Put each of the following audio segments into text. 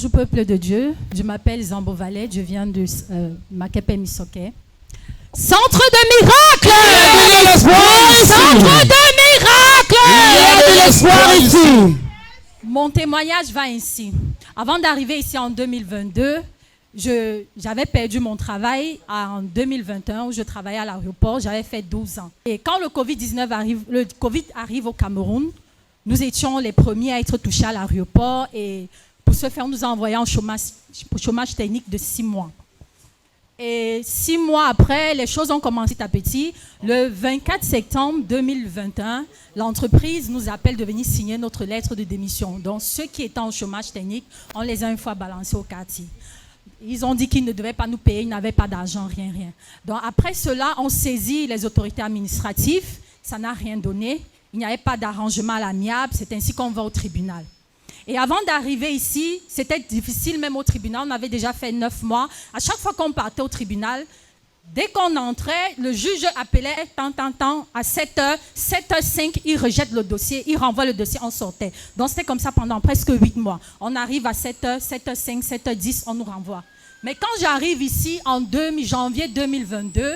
Bonjour peuple de Dieu, je m'appelle Zambo Valet, je viens de Makepe Misoke. Centre de miracles! Il y a de l'espoir ici! Centre de miracles! Il y a de l'espoir ici! Mon témoignage va ainsi. Avant d'arriver ici en 2022, j'avais perdu mon travail en 2021 où je travaillais à l'aéroport, j'avais fait 12 ans. Et quand le Covid-19 arrive, le Covid arrive au Cameroun, nous étions les premiers à être touchés à l'aéroport et pour ce faire, on nous a envoyé en chômage technique de 6 mois. Et 6 mois après, les choses ont commencé petit à petit. Le 24 septembre 2021, l'entreprise nous appelle de venir signer notre lettre de démission. Donc ceux qui étaient en chômage technique, on les a une fois balancés au quartier. Ils ont dit qu'ils ne devaient pas nous payer, ils n'avaient pas d'argent, rien. Donc après cela, on saisit les autorités administratives. Ça n'a rien donné. Il n'y avait pas d'arrangement à l'amiable. C'est ainsi qu'on va au tribunal. Et avant d'arriver ici, c'était difficile même au tribunal. On avait déjà fait 9 mois. À chaque fois qu'on partait au tribunal, dès qu'on entrait, le juge appelait à 7h, 7h05, il rejette le dossier, il renvoie le dossier, on sortait. Donc c'était comme ça pendant presque 8 mois. On arrive à 7h, 7h05, 7h10, on nous renvoie. Mais quand j'arrive ici en janvier 2022,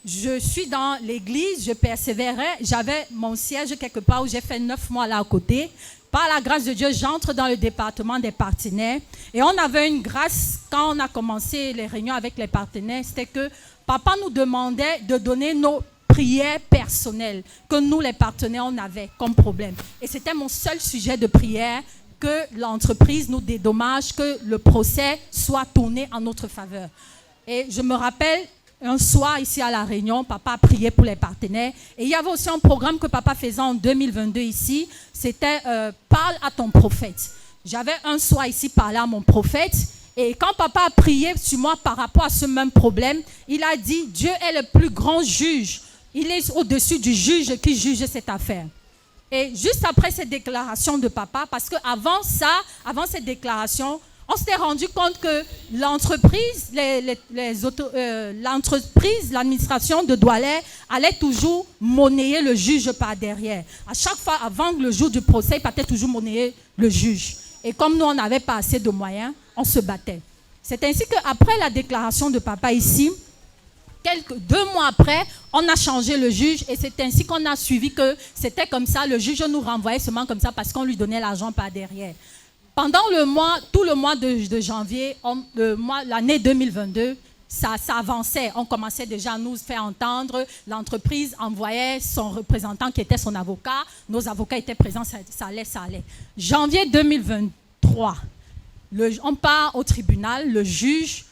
je suis dans l'église, je persévérais, j'avais mon siège quelque part où j'ai fait 9 mois là à côté. Par la grâce de Dieu, j'entre dans le département des partenaires. Et on avait une grâce, quand on a commencé les réunions avec les partenaires, c'était que papa nous demandait de donner nos prières personnelles que nous, les partenaires, on avait comme problème. Et c'était mon seul sujet de prière, que l'entreprise nous dédommage, que le procès soit tourné en notre faveur. Et je me rappelle, un soir, ici à La Réunion, papa a prié pour les partenaires. Et il y avait aussi un programme que papa faisait en 2022 ici. C'était Parle à ton prophète. J'avais un soir ici parlé à mon prophète. Et quand papa a prié sur moi par rapport à ce même problème, il a dit, Dieu est le plus grand juge. Il est au-dessus du juge qui juge cette affaire. Et juste après cette déclaration de papa, parce qu'avant ça, avant cette déclaration, on s'était rendu compte que l'entreprise, l'administration de Douala allait toujours monnayer le juge par derrière. À chaque fois, avant le jour du procès, il partait toujours monnayer le juge. Et comme nous, on n'avait pas assez de moyens, on se battait. C'est ainsi qu'après la déclaration de papa ici, 2 mois après, on a changé le juge et c'est ainsi qu'on a suivi que c'était comme ça. Le juge nous renvoyait seulement comme ça parce qu'on lui donnait l'argent par derrière. Pendant tout le mois de janvier, l'année 2022, ça avançait. On commençait déjà à nous faire entendre. L'entreprise envoyait son représentant qui était son avocat. Nos avocats étaient présents, ça allait. Janvier 2023, on part au tribunal, le juge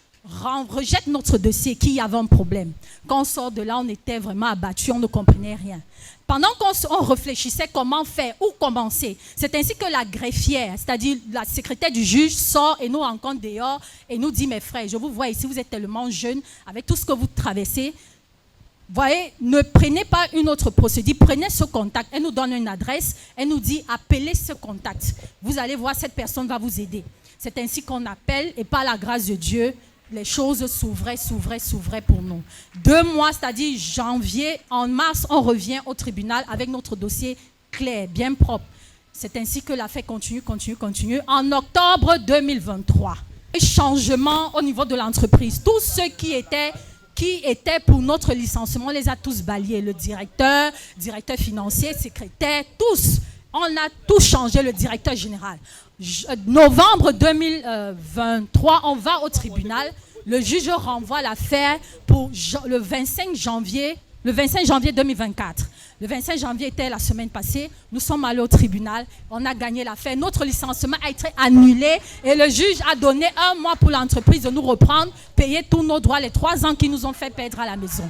rejette notre dossier, qu'il y avait un problème. Quand on sort de là, on était vraiment abattus, on ne comprenait rien. Pendant qu'on réfléchissait comment faire, où commencer, c'est ainsi que la greffière, c'est-à-dire la secrétaire du juge, sort et nous rencontre dehors et nous dit, mes frères, je vous vois ici, vous êtes tellement jeunes, avec tout ce que vous traversez, voyez, ne prenez pas une autre procédure, prenez ce contact. Elle nous donne une adresse, elle nous dit, appelez ce contact. Vous allez voir, cette personne va vous aider. C'est ainsi qu'on appelle et par la grâce de Dieu, les choses s'ouvraient pour nous. 2 mois, c'est-à-dire janvier, en mars, on revient au tribunal avec notre dossier clair, bien propre. C'est ainsi que l'affaire continue. En octobre 2023, changement au niveau de l'entreprise. Tous ceux qui étaient pour notre licenciement, on les a tous balayés. Le directeur financier, secrétaire, tous. On a tout changé, le directeur général. Novembre 2023, on va au tribunal. Le juge renvoie l'affaire pour le 25 janvier 2024. Le 25 janvier était la semaine passée. Nous sommes allés au tribunal. On a gagné l'affaire. Notre licenciement a été annulé. Et le juge a donné 1 mois pour l'entreprise de nous reprendre, payer tous nos droits, les 3 ans qui nous ont fait perdre à la maison.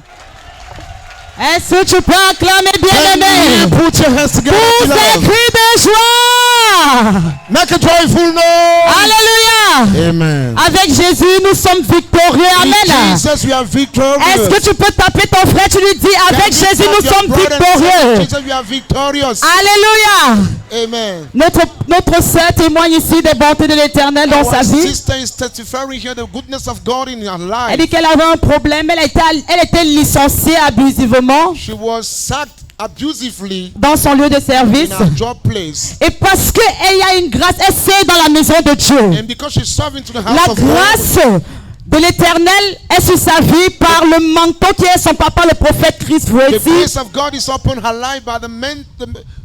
Est-ce que tu peux acclamer bien-aimé pour ces cris de joie? Make a joyful noise. Alléluia. Amen. Avec Jésus, nous sommes victorieux. Amen. Jesus, we are victorious. Est-ce que tu peux taper ton frère? Tu lui dis, avec Jésus, nous sommes victorieux. Jesus, we are victorious. Alléluia. Amen. Notre sœur témoigne ici des bontés de l'Éternel dans sa vie. Sister is testifying here the goodness of God in her life. Elle dit qu'elle avait un problème. Elle était licenciée abusivement. She was sacked abusively dans son lieu de service. in her job place. Et parce qu'elle a une grâce, elle sert dans la maison de Dieu. And because she's serving to the house La of God, grâce de l'Éternel est sur sa vie par le manteau qui est son papa, le prophète Christ the Wesi. grace of God is upon her life by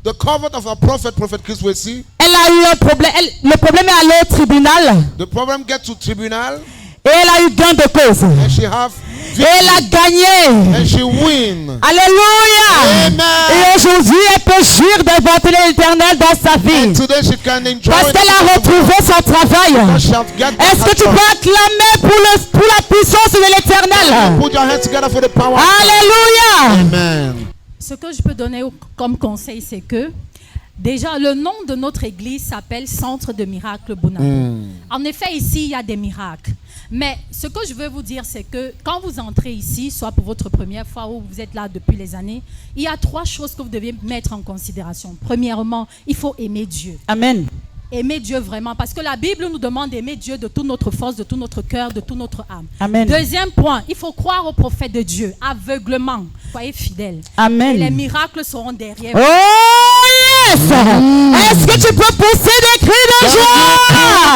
the cover of her prophet Chris Wesi. Elle a eu un problème. Le problème est allé au tribunal. The problem gets to tribunal Et elle a eu gain de cause. and she have Et elle a gagné. and she win. Alléluia. Amen. Et aujourd'hui, elle peut jouir d'inventer l'Éternel dans sa vie. And today she can enjoy Parce qu'elle a retrouvé son travail. because she have got Est-ce que tu peux acclamer pour la puissance de l'Éternel? Put your hands together for the power. Alléluia. Amen. Ce que je peux donner comme conseil, c'est que déjà le nom de notre église s'appelle Centre de Miracles Bounako. En effet, ici, il y a des miracles. Mais ce que je veux vous dire, c'est que quand vous entrez ici, soit pour votre première fois ou vous êtes là depuis les années, il y a 3 choses que vous devez mettre en considération. Premièrement, il faut aimer Dieu. Amen. Aimer Dieu vraiment, parce que la Bible nous demande d'aimer Dieu de toute notre force, de tout notre cœur, de toute notre âme. Amen. Deuxième point, il faut croire au prophète de Dieu, aveuglement. Soyez fidèles. Amen. Et les miracles seront derrière Oh vous. yes! Est-ce que tu peux pousser des cris de joie?